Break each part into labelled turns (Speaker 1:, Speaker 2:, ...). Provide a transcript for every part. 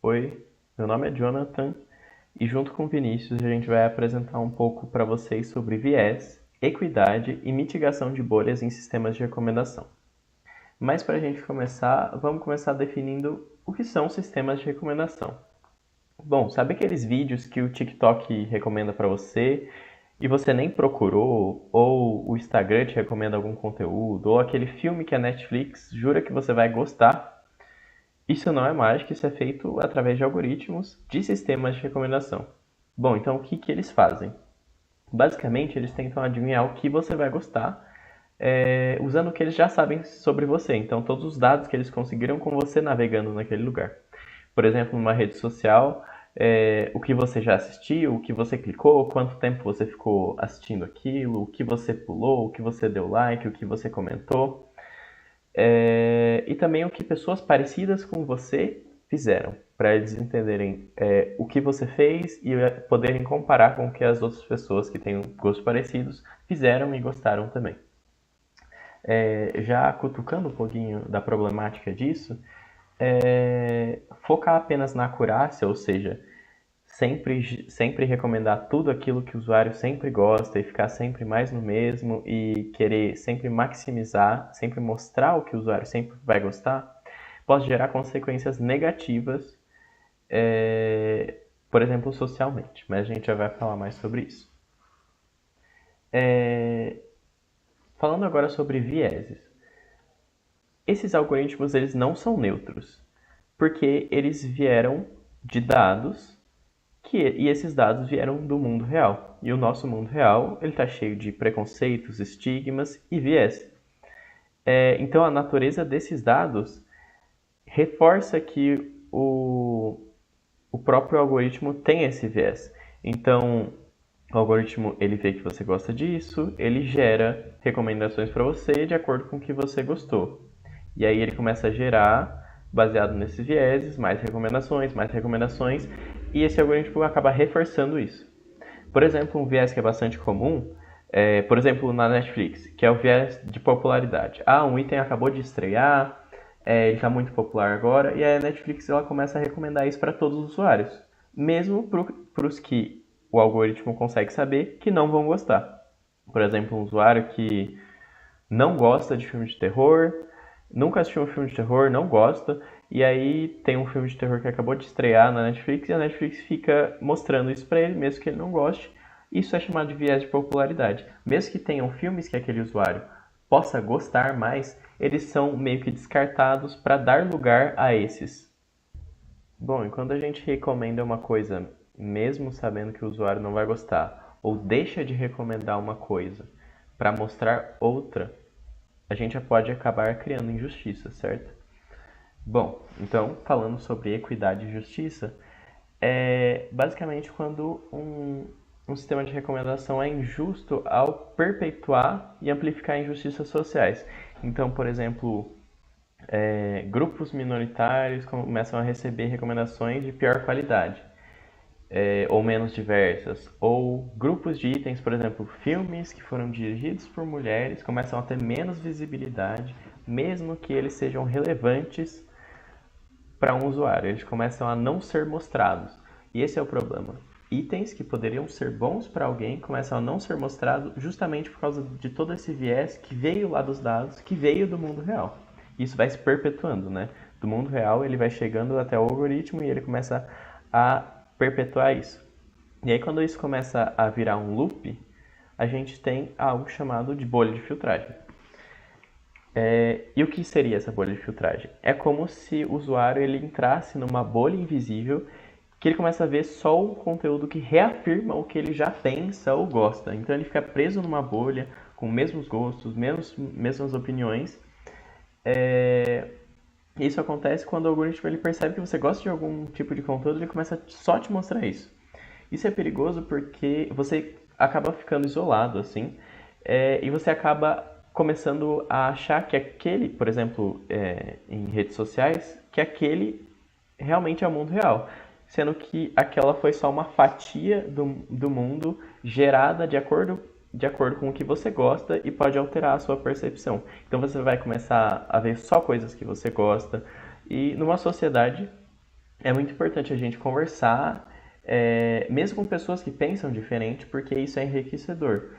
Speaker 1: Oi, meu nome é Jonathan e junto com o Vinícius a gente vai apresentar um pouco para vocês sobre viés, equidade e mitigação de bolhas em sistemas de recomendação. Mas para a gente começar, vamos começar definindo o que são sistemas de recomendação. Bom, sabe aqueles vídeos que o TikTok recomenda para você e você nem procurou, ou o Instagram te recomenda algum conteúdo, ou aquele filme que a Netflix jura que você vai gostar? Isso não é mágica, isso é feito através de algoritmos de sistemas de recomendação. Bom, então o que, que eles fazem? Basicamente, eles tentam adivinhar o que você vai gostar usando o que eles já sabem sobre você. Então, todos os dados que eles conseguiram com você navegando naquele lugar. Por exemplo, numa rede social, o que você já assistiu, o que você clicou, quanto tempo você ficou assistindo aquilo, o que você pulou, o que você deu like, o que você comentou. E também o que pessoas parecidas com você fizeram, para eles entenderem o que você fez e poderem comparar com o que as outras pessoas que têm gostos parecidos fizeram e gostaram também. Já cutucando um pouquinho da problemática disso, focar apenas na acurácia, ou seja, sempre recomendar tudo aquilo que o usuário sempre gosta e ficar sempre mais no mesmo e querer sempre maximizar, sempre mostrar o que o usuário sempre vai gostar, pode gerar consequências negativas, por exemplo, socialmente. Mas a gente já vai falar mais sobre isso. Falando agora sobre vieses. Esses algoritmos eles não são neutros, porque eles vieram de dados e esses dados vieram do mundo real. E o nosso mundo real ele está cheio de preconceitos, estigmas e viés. Então a natureza desses dados reforça que o próprio algoritmo tem esse viés. Então o algoritmo ele vê que você gosta disso, ele gera recomendações para você de acordo com o que você gostou. E aí ele começa a gerar, baseado nesses vieses, mais recomendações, e esse algoritmo acaba reforçando isso. Por exemplo, um viés que é bastante comum, por exemplo, na Netflix, que é o viés de popularidade. Ah, um item acabou de estrear, ele está muito popular agora, e a Netflix ela começa a recomendar isso para todos os usuários, mesmo para os que o algoritmo consegue saber que não vão gostar. Por exemplo, um usuário que não gosta de filme de terror, nunca assistiu um filme de terror, não gosta, e aí tem um filme de terror que acabou de estrear na Netflix e a Netflix fica mostrando isso pra ele, mesmo que ele não goste. Isso é chamado de viés de popularidade. Mesmo que tenham filmes que aquele usuário possa gostar mais, eles são meio que descartados para dar lugar a esses. Bom, e quando a gente recomenda uma coisa, mesmo sabendo que o usuário não vai gostar, ou deixa de recomendar uma coisa para mostrar outra, a gente já pode acabar criando injustiça, certo? Bom, então, falando sobre equidade e justiça, é basicamente quando um sistema de recomendação é injusto ao perpetuar e amplificar injustiças sociais. Então, por exemplo, grupos minoritários começam a receber recomendações de pior qualidade, ou menos diversas, ou grupos de itens, por exemplo, filmes que foram dirigidos por mulheres começam a ter menos visibilidade, mesmo que eles sejam relevantes para um usuário, eles começam a não ser mostrados. E esse é o problema. Itens que poderiam ser bons para alguém começam a não ser mostrados justamente por causa de todo esse viés que veio lá dos dados, que veio do mundo real. Isso vai se perpetuando, né? Do mundo real ele vai chegando até o algoritmo e ele começa a perpetuar isso. E aí quando isso começa a virar um loop, a gente tem algo chamado de bolha de filtragem. E o que seria essa bolha de filtragem? É como se o usuário ele entrasse numa bolha invisível que ele começa a ver só o conteúdo que reafirma o que ele já pensa ou gosta. Então ele fica preso numa bolha com os mesmos gostos, mesmas opiniões. Isso acontece quando o algoritmo ele percebe que você gosta de algum tipo de conteúdo e ele começa só a te mostrar isso. Isso é perigoso porque você acaba ficando isolado, assim, e você acaba começando a achar que aquele, por exemplo, em redes sociais, que aquele realmente é o mundo real, sendo que aquela foi só uma fatia do mundo gerada de acordo com o que você gosta e pode alterar a sua percepção. Então você vai começar a ver só coisas que você gosta, e numa sociedade é muito importante a gente conversar, mesmo com pessoas que pensam diferente, porque isso é enriquecedor.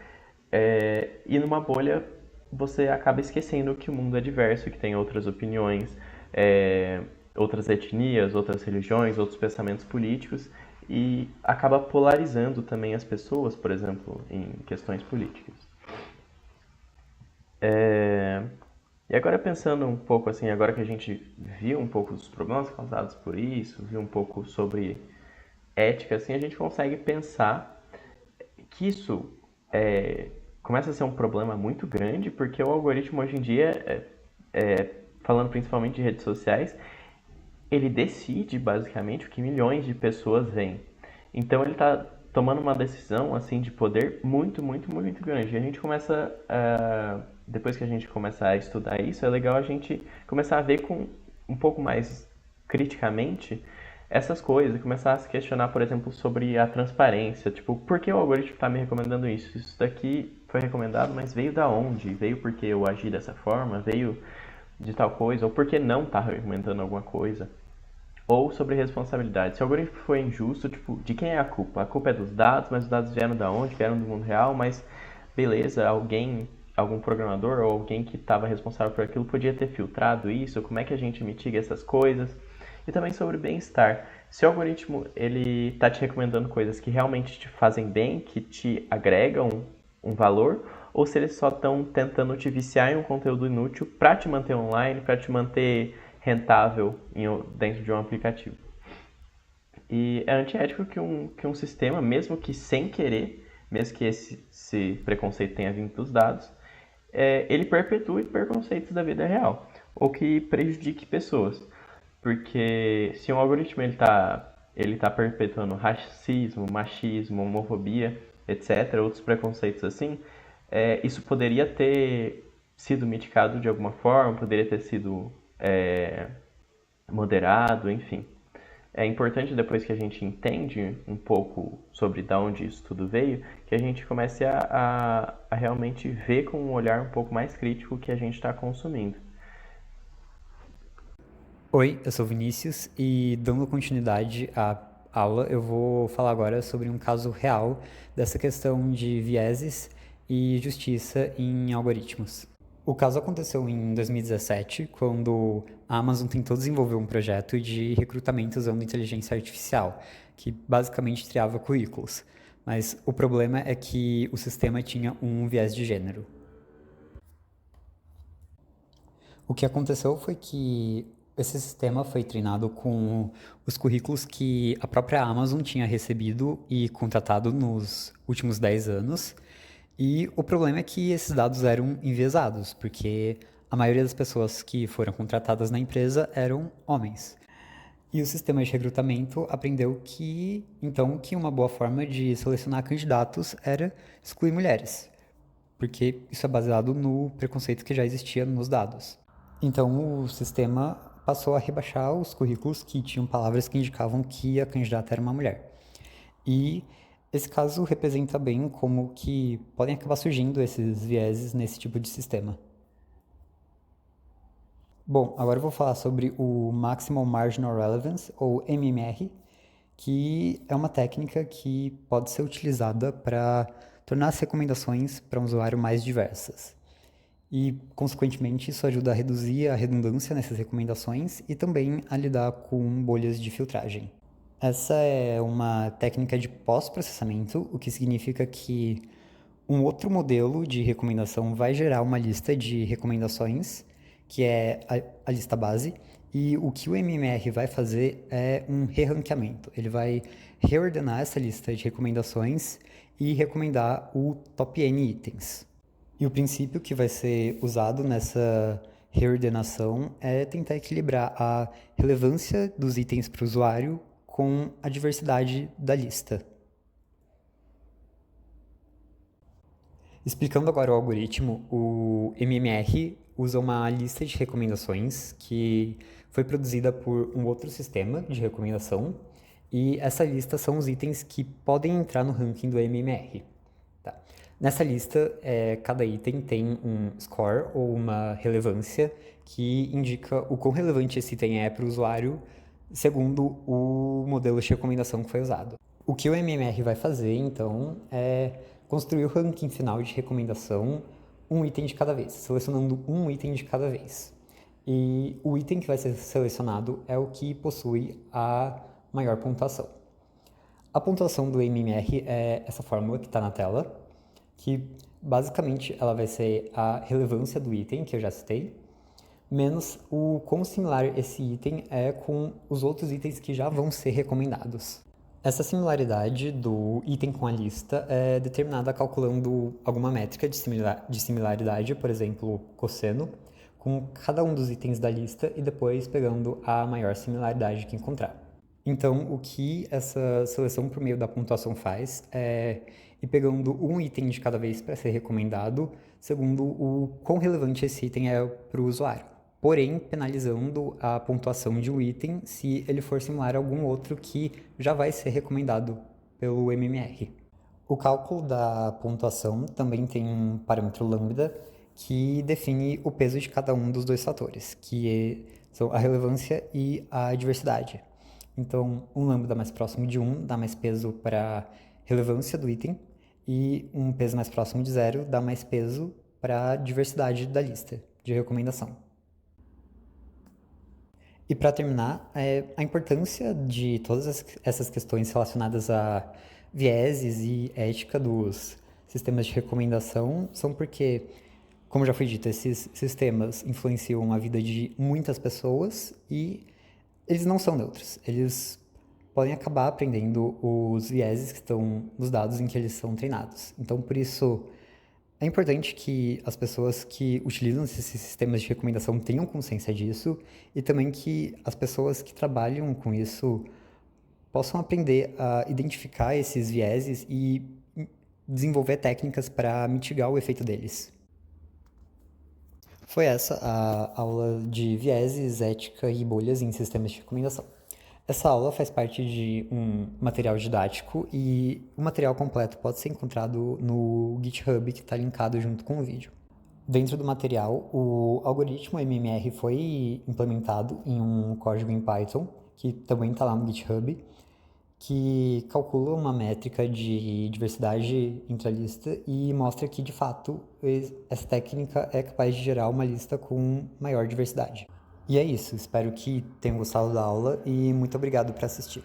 Speaker 1: E numa bolha você acaba esquecendo que o mundo é diverso, que tem outras opiniões, é, outras etnias, outras religiões, outros pensamentos políticos e acaba polarizando também as pessoas, por exemplo, em questões políticas. É, E agora pensando um pouco assim, agora que a gente viu um pouco dos problemas causados por isso, viu um pouco sobre ética, assim, a gente consegue pensar que isso começa a ser um problema muito grande, porque o algoritmo hoje em dia, falando principalmente de redes sociais, ele decide basicamente o que milhões de pessoas veem. Então ele está tomando uma decisão assim de poder muito, muito, muito grande. E a gente começa depois que a gente começa a estudar isso, é legal a gente começar a ver com um pouco mais criticamente essas coisas, e começar a se questionar, por exemplo, sobre a transparência, tipo, por que o algoritmo está me recomendando isso? Isso daqui foi recomendado, mas veio da onde? Veio porque eu agi dessa forma? Veio de tal coisa? Ou por que não está recomendando alguma coisa? Ou sobre responsabilidade. Se o algoritmo foi injusto, tipo, de quem é a culpa? A culpa é dos dados, mas os dados vieram da onde? Vieram do mundo real, mas beleza, alguém, algum programador ou alguém que estava responsável por aquilo podia ter filtrado isso, como é que a gente mitiga essas coisas? E também sobre bem-estar. Se o algoritmo ele está te recomendando coisas que realmente te fazem bem, que te agregam um valor, ou se eles só estão tentando te viciar em um conteúdo inútil para te manter online, para te manter rentável dentro de um aplicativo. E é antiético que um sistema, mesmo que sem querer, mesmo que esse preconceito tenha vindo dos dados, ele perpetue preconceitos da vida real, ou que prejudique pessoas. Porque se um algoritmo ele tá perpetuando racismo, machismo, homofobia, etc., outros preconceitos assim, isso poderia ter sido mitigado de alguma forma, poderia ter sido moderado, enfim. É importante depois que a gente entende um pouco sobre de onde isso tudo veio, que a gente comece a realmente ver com um olhar um pouco mais crítico o que a gente está consumindo.
Speaker 2: Oi, eu sou Vinícius e dando continuidade à aula, eu vou falar agora sobre um caso real dessa questão de vieses e justiça em algoritmos. O caso aconteceu em 2017, quando a Amazon tentou desenvolver um projeto de recrutamento usando inteligência artificial, que basicamente criava currículos. Mas o problema é que o sistema tinha um viés de gênero. O que aconteceu foi que esse sistema foi treinado com os currículos que a própria Amazon tinha recebido e contratado nos últimos 10 anos. E o problema é que esses dados eram enviesados, porque a maioria das pessoas que foram contratadas na empresa eram homens. E o sistema de recrutamento aprendeu que, então, que uma boa forma de selecionar candidatos era excluir mulheres, porque isso é baseado no preconceito que já existia nos dados. Então, o sistema passou a rebaixar os currículos que tinham palavras que indicavam que a candidata era uma mulher. E esse caso representa bem como que podem acabar surgindo esses vieses nesse tipo de sistema. Bom, agora eu vou falar sobre o Maximal Marginal Relevance, ou MMR, que é uma técnica que pode ser utilizada para tornar as recomendações para um usuário mais diversas. E, consequentemente, isso ajuda a reduzir a redundância nessas recomendações e também a lidar com bolhas de filtragem. Essa é uma técnica de pós-processamento, o que significa que um outro modelo de recomendação vai gerar uma lista de recomendações, que é a lista base, e o que o MMR vai fazer é um re-ranqueamento. Ele vai reordenar essa lista de recomendações e recomendar o top N itens. E o princípio que vai ser usado nessa reordenação é tentar equilibrar a relevância dos itens para o usuário com a diversidade da lista. Explicando agora o algoritmo, o MMR usa uma lista de recomendações que foi produzida por um outro sistema de recomendação, e essa lista são os itens que podem entrar no ranking do MMR. Tá. Nessa lista, cada item tem um score ou uma relevância que indica o quão relevante esse item é para o usuário segundo o modelo de recomendação que foi usado. O que o MMR vai fazer, então, é construir o ranking final de recomendação um item de cada vez, selecionando um item de cada vez. E o item que vai ser selecionado é o que possui a maior pontuação. A pontuação do MMR é essa fórmula que está na tela, que basicamente ela vai ser a relevância do item, que eu já citei, menos o quão similar esse item é com os outros itens que já vão ser recomendados. Essa similaridade do item com a lista é determinada calculando alguma métrica de similaridade, por exemplo, cosseno, com cada um dos itens da lista e depois pegando a maior similaridade que encontrar. Então, o que essa seleção por meio da pontuação faz é ir pegando um item de cada vez para ser recomendado, segundo o quão relevante esse item é para o usuário, porém penalizando a pontuação de um item se ele for similar a algum outro que já vai ser recomendado pelo MMR. O cálculo da pontuação também tem um parâmetro lambda que define o peso de cada um dos dois fatores, são a relevância e a diversidade. Então, um lambda mais próximo de 1 dá mais peso para a relevância do item e um peso mais próximo de 0 dá mais peso para a diversidade da lista de recomendação. E para terminar, a importância de todas essas questões relacionadas a vieses e ética dos sistemas de recomendação são porque, como já foi dito, esses sistemas influenciam a vida de muitas pessoas e eles não são neutros. Eles podem acabar aprendendo os vieses que estão nos dados em que eles são treinados. Então, por isso, é importante que as pessoas que utilizam esses sistemas de recomendação tenham consciência disso e também que as pessoas que trabalham com isso possam aprender a identificar esses vieses e desenvolver técnicas para mitigar o efeito deles. Foi essa a aula de vieses, ética e bolhas em sistemas de recomendação. Essa aula faz parte de um material didático e o material completo pode ser encontrado no GitHub, que está linkado junto com o vídeo. Dentro do material, o algoritmo MMR foi implementado em um código em Python, que também está lá no GitHub, que calcula uma métrica de diversidade entre a lista e mostra que, de fato, essa técnica é capaz de gerar uma lista com maior diversidade. E é isso, espero que tenham gostado da aula e muito obrigado por assistir.